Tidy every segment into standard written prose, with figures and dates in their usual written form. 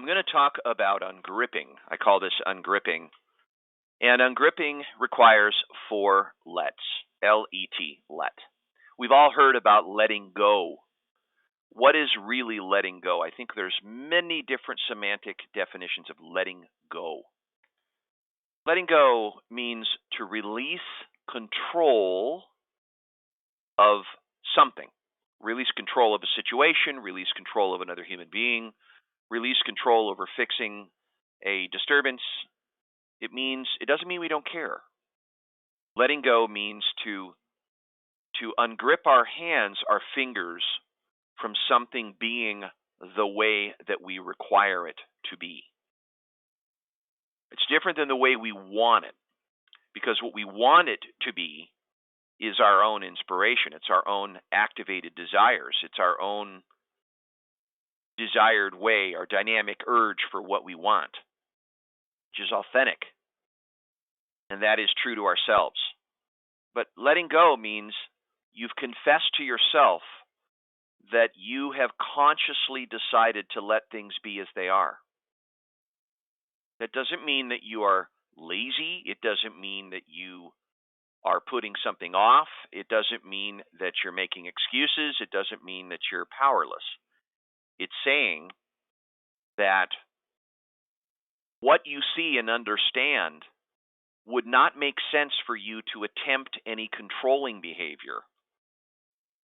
I'm going to talk about ungripping. I call this ungripping. And ungripping requires 4 lets. L-E-T, let. We've all heard about letting go. What is really letting go? I think there's many different semantic definitions of letting go. Letting go means to release control of something. Release control of a situation, release control of another human being, release control over fixing a disturbance. It doesn't mean we don't care. Letting go means to ungrip our hands, our fingers, from something being the way that we require it to be. It's different than the way we want it, because what we want it to be is our own inspiration. It's our own activated desires. It's our own desired way, our dynamic urge for what we want, which is authentic. And that is true to ourselves. But letting go means you've confessed to yourself that you have consciously decided to let things be as they are. That doesn't mean that you are lazy. It doesn't mean that you are putting something off. It doesn't mean that you're making excuses. It doesn't mean that you're powerless. It's saying that what you see and understand would not make sense for you to attempt any controlling behavior,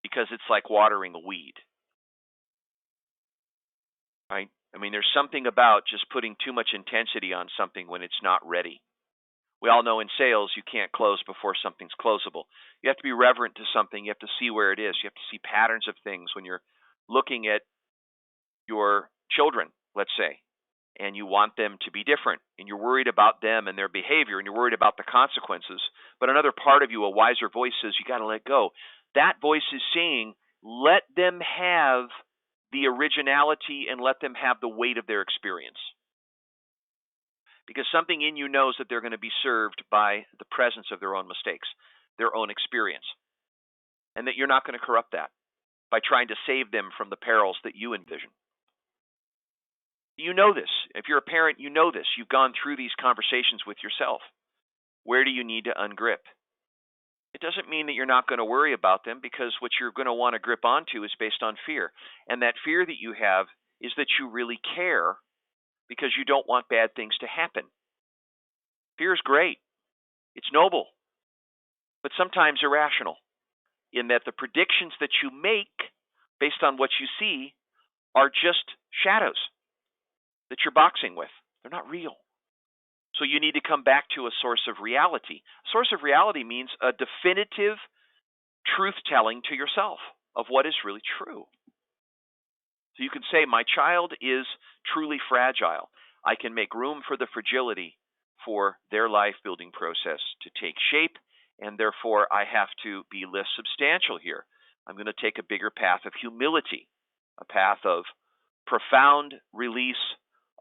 because it's like watering a weed. Right? I mean, there's something about just putting too much intensity on something when it's not ready. We all know in sales you can't close before something's closable. You have to be reverent to something. You have to see where it is. You have to see patterns of things when you're looking at your children, let's say, and you want them to be different, and you're worried about them and their behavior, and you're worried about the consequences. But another part of you, a wiser voice, says you got to let go. That voice is saying, let them have the originality and let them have the weight of their experience. Because something in you knows that they're going to be served by the presence of their own mistakes, their own experience, and that you're not going to corrupt that by trying to save them from the perils that you envision. You know this. If you're a parent, you know this. You've gone through these conversations with yourself. Where do you need to ungrip? It doesn't mean that you're not going to worry about them, because what you're going to want to grip onto is based on fear. And that fear that you have is that you really care because you don't want bad things to happen. Fear is great. It's noble, but sometimes irrational, in that the predictions that you make based on what you see are just shadows that you're boxing with. They're not real. So you need to come back to a source of reality. A source of reality means a definitive truth-telling to yourself of what is really true. So you can say, my child is truly fragile. I can make room for the fragility for their life-building process to take shape, and therefore I have to be less substantial here. I'm going to take a bigger path of humility, a path of profound release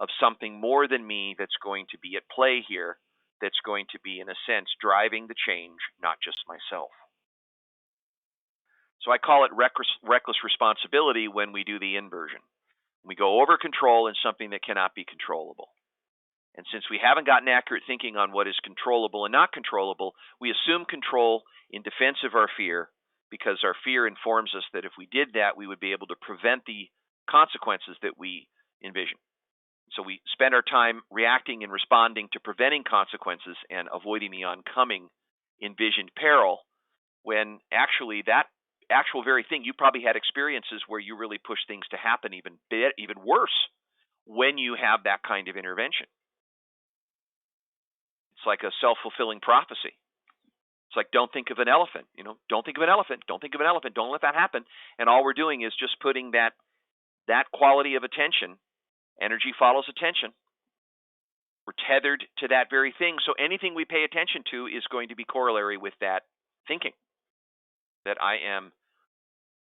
of something more than me that's going to be at play here, that's going to be, in a sense, driving the change, not just myself. So I call it reckless responsibility when we do the inversion. We go over control in something that cannot be controllable. And since we haven't gotten accurate thinking on what is controllable and not controllable, we assume control in defense of our fear, because our fear informs us that if we did that, we would be able to prevent the consequences that we envision. So we spend our time reacting and responding to preventing consequences and avoiding the oncoming envisioned peril, when actually that actual very thing, you probably had experiences where you really push things to happen even worse when you have that kind of intervention. It's like a self-fulfilling prophecy. It's like, don't think of an elephant, don't think of an elephant, don't think of an elephant, don't let that happen. And all we're doing is just putting that quality of attention. Energy follows attention. We're tethered to that very thing. So anything we pay attention to is going to be corollary with that thinking. That I am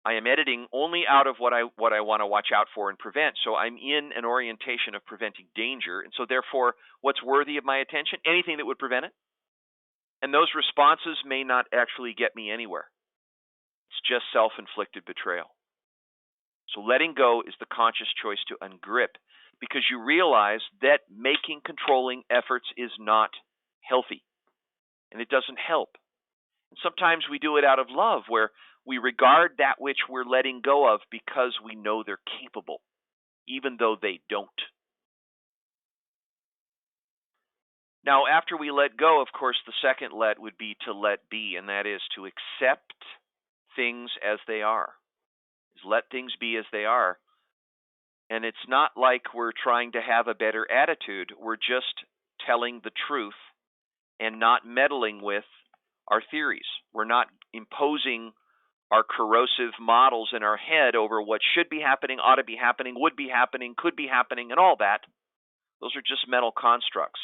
editing only out of what I want to watch out for and prevent. So I'm in an orientation of preventing danger. And so therefore, what's worthy of my attention? Anything that would prevent it. And those responses may not actually get me anywhere. It's just self-inflicted betrayal. So letting go is the conscious choice to ungrip, because you realize that making controlling efforts is not healthy and it doesn't help. And sometimes we do it out of love, where we regard that which we're letting go of because we know they're capable, even though they don't. Now, after we let go, of course, the second let would be to let be, and that is to accept things as they are. Let things be as they are. And it's not like we're trying to have a better attitude. We're just telling the truth and not meddling with our theories. We're not imposing our corrosive models in our head over what should be happening, ought to be happening, would be happening, could be happening, and all that. Those are just mental constructs.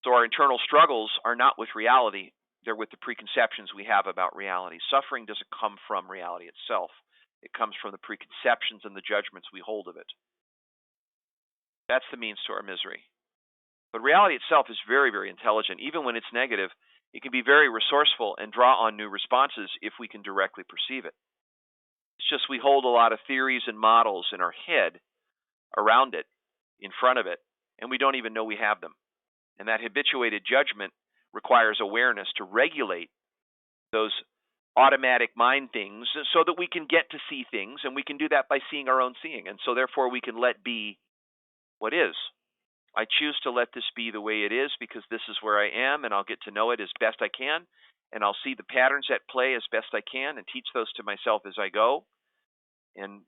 So our internal struggles are not with reality. They're with the preconceptions we have about reality. Suffering doesn't come from reality itself. It comes from the preconceptions and the judgments we hold of it. That's the means to our misery. But reality itself is very, very intelligent. Even when it's negative, it can be very resourceful and draw on new responses if we can directly perceive it. It's just we hold a lot of theories and models in our head around it, in front of it, and we don't even know we have them. And that habituated judgment requires awareness to regulate those automatic mind things so that we can get to see things, and we can do that by seeing our own seeing. And so therefore we can let be what is. I choose to let this be the way it is because this is where I am, and I'll get to know it as best I can, and I'll see the patterns at play as best I can and teach those to myself as I go and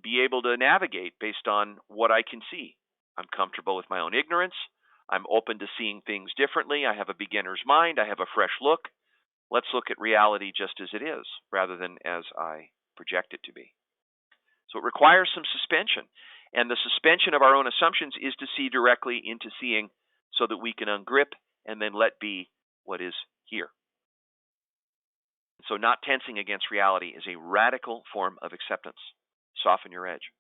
be able to navigate based on what I can see. I'm comfortable with my own ignorance. I'm open to seeing things differently. I have a beginner's mind. I have a fresh look. Let's look at reality just as it is rather than as I project it to be. So it requires some suspension. And the suspension of our own assumptions is to see directly into seeing so that we can ungrip and then let be what is here. So not tensing against reality is a radical form of acceptance. Soften your edge.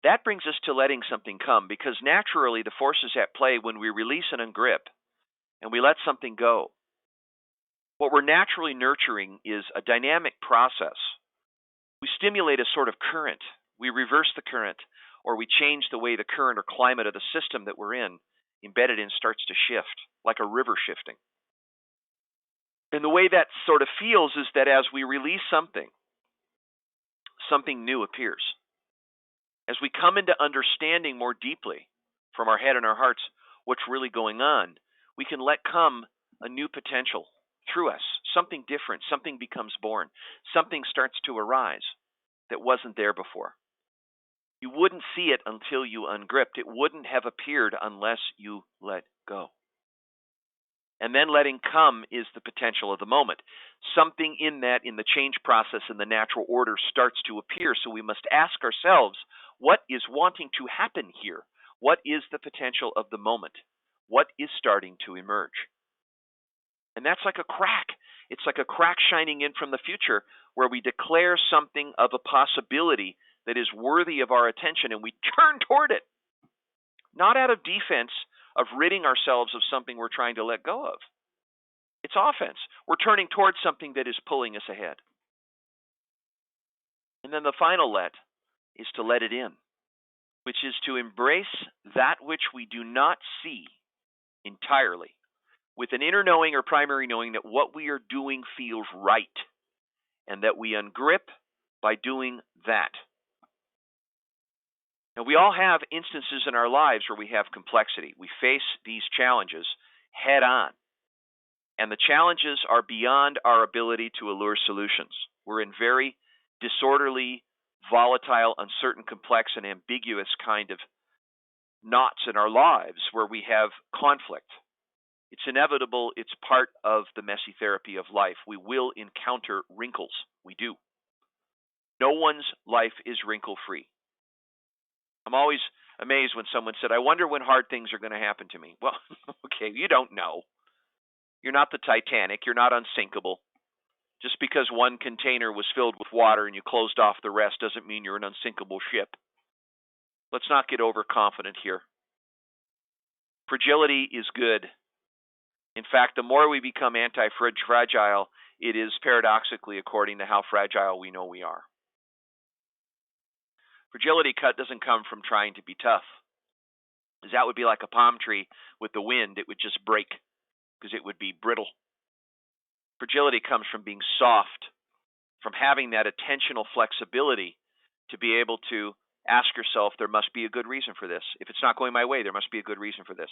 That brings us to letting something come, because naturally the forces at play when we release and ungrip and we let something go, what we're naturally nurturing is a dynamic process. We stimulate a sort of current. We reverse the current, or we change the way the current or climate of the system that we're embedded in starts to shift, like a river shifting. And the way that sort of feels is that as we release something, something new appears. As we come into understanding more deeply from our head and our hearts what's really going on, we can let come a new potential through us. Something different, something becomes born. Something starts to arise that wasn't there before. You wouldn't see it until you ungripped. It wouldn't have appeared unless you let go. And then letting come is the potential of the moment. Something in the change process in the natural order starts to appear. So we must ask ourselves, what is wanting to happen here? What is the potential of the moment? What is starting to emerge? And that's like a crack. It's like a crack shining in from the future where we declare something of a possibility that is worthy of our attention, and we turn toward it. Not out of defense of ridding ourselves of something we're trying to let go of. It's offense. We're turning towards something that is pulling us ahead. And then the final let is to let it in, which is to embrace that which we do not see entirely, with an inner knowing or primary knowing that what we are doing feels right, and that we ungrip by doing that. Now, we all have instances in our lives where we have complexity. We face these challenges head on, and the challenges are beyond our ability to allure solutions. We're in very disorderly, volatile, uncertain, complex, and ambiguous kind of knots in our lives where we have conflict. It's inevitable. It's part of the messy therapy of life. We will encounter wrinkles. We do. No one's life is wrinkle-free. I'm always amazed when someone said, I wonder when hard things are going to happen to me. Well, okay, you don't know. You're not the Titanic. You're not unsinkable. Just because one container was filled with water and you closed off the rest doesn't mean you're an unsinkable ship. Let's not get overconfident here. Fragility is good. In fact, the more we become anti-fragile, it is paradoxically according to how fragile we know we are. Fragility doesn't come from trying to be tough, because that would be like a palm tree with the wind. It would just break because it would be brittle. Fragility comes from being soft, from having that attentional flexibility to be able to ask yourself, there must be a good reason for this. If it's not going my way, there must be a good reason for this.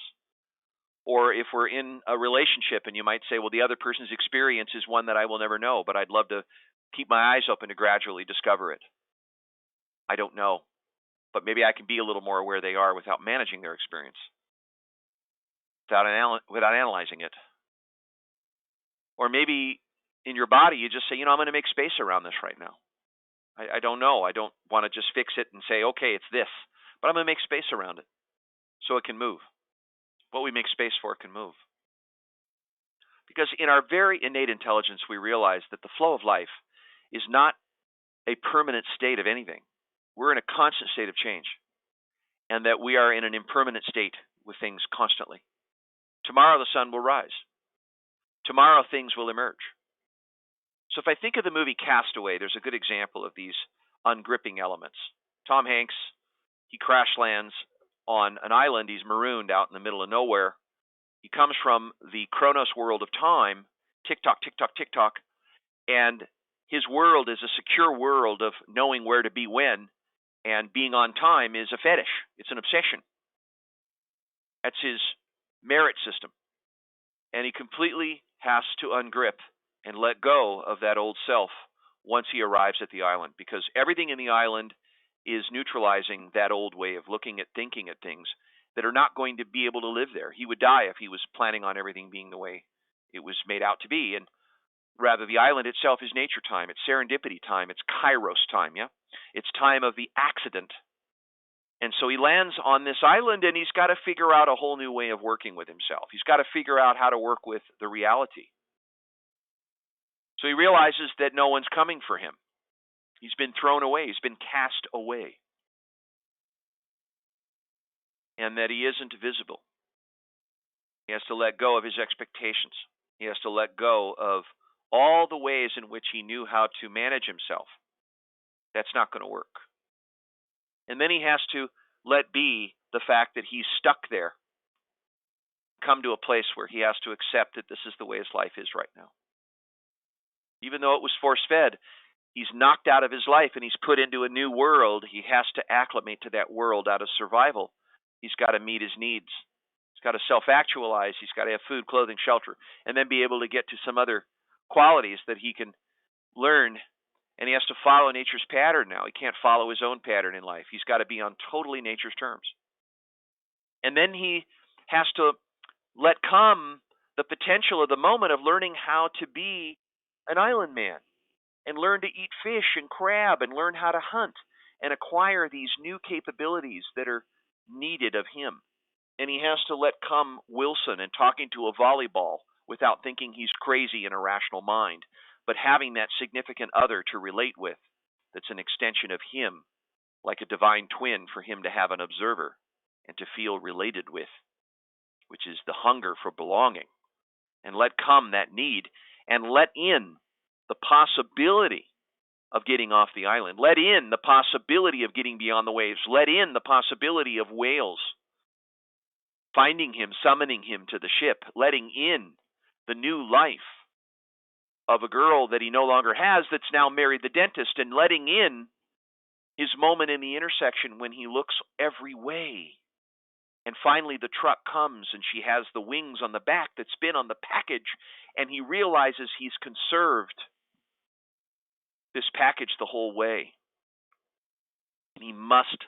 Or if we're in a relationship and you might say, well, the other person's experience is one that I will never know, but I'd love to keep my eyes open to gradually discover it. I don't know, but maybe I can be a little more aware they are without managing their experience, without analyzing it. Or maybe in your body, you just say, I'm going to make space around this right now. I don't know. I don't want to just fix it and say, okay, it's this, but I'm going to make space around it so it can move. What we make space for can move. Because in our very innate intelligence, we realize that the flow of life is not a permanent state of anything. We're in a constant state of change, and that we are in an impermanent state with things constantly. Tomorrow the sun will rise. Tomorrow things will emerge. So if I think of the movie Castaway, there's a good example of these ungripping elements. Tom Hanks, he crash lands on an island. He's marooned out in the middle of nowhere. He comes from the Chronos world of time, tick-tock, tick-tock, tick-tock, and his world is a secure world of knowing where to be when, and being on time is a fetish. It's an obsession. That's his merit system. And he completely has to ungrip and let go of that old self once he arrives at the island, because everything in the island is neutralizing that old way of looking at, thinking at things that are not going to be able to live there. He would die if he was planning on everything being the way it was made out to be. And rather, the island itself is nature time. It's serendipity time. It's kairos time, yeah? It's time of the accident. And so he lands on this island, and he's got to figure out a whole new way of working with himself. He's got to figure out how to work with the reality. So he realizes that no one's coming for him. He's been thrown away. He's been cast away. And that he isn't visible. He has to let go of his expectations. He has to let go of all the ways in which he knew how to manage himself. That's not going to work. And then he has to let be the fact that he's stuck there. Come to a place where he has to accept that this is the way his life is right now. Even though it was force-fed, he's knocked out of his life and he's put into a new world. He has to acclimate to that world out of survival. He's got to meet his needs. He's got to self-actualize. He's got to have food, clothing, shelter, and then be able to get to some other qualities that he can learn. And he has to follow nature's pattern now. He can't follow his own pattern in life. He's got to be on totally nature's terms. And then he has to let come the potential of the moment of learning how to be an island man and learn to eat fish and crab and learn how to hunt and acquire these new capabilities that are needed of him. And he has to let come Wilson and talking to a volleyball without thinking he's crazy in a rational mind, but having that significant other to relate with that's an extension of him, like a divine twin for him to have an observer and to feel related with, which is the hunger for belonging. And let come that need and let in the possibility of getting off the island. Let in the possibility of getting beyond the waves. Let in the possibility of whales finding him, summoning him to the ship, letting in the new life of a girl that he no longer has that's now married the dentist, and letting in his moment in the intersection when he looks every way. And finally the truck comes and she has the wings on the back that's been on the package, and he realizes he's conserved this package the whole way. And he must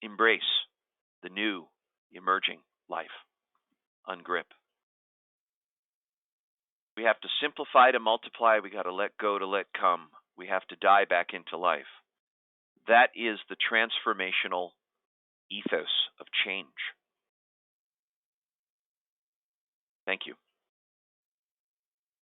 embrace the new emerging life. Ungrip. We have to simplify to multiply. We got to let go to let come. We have to die back into life. That is the transformational ethos of change. Thank you.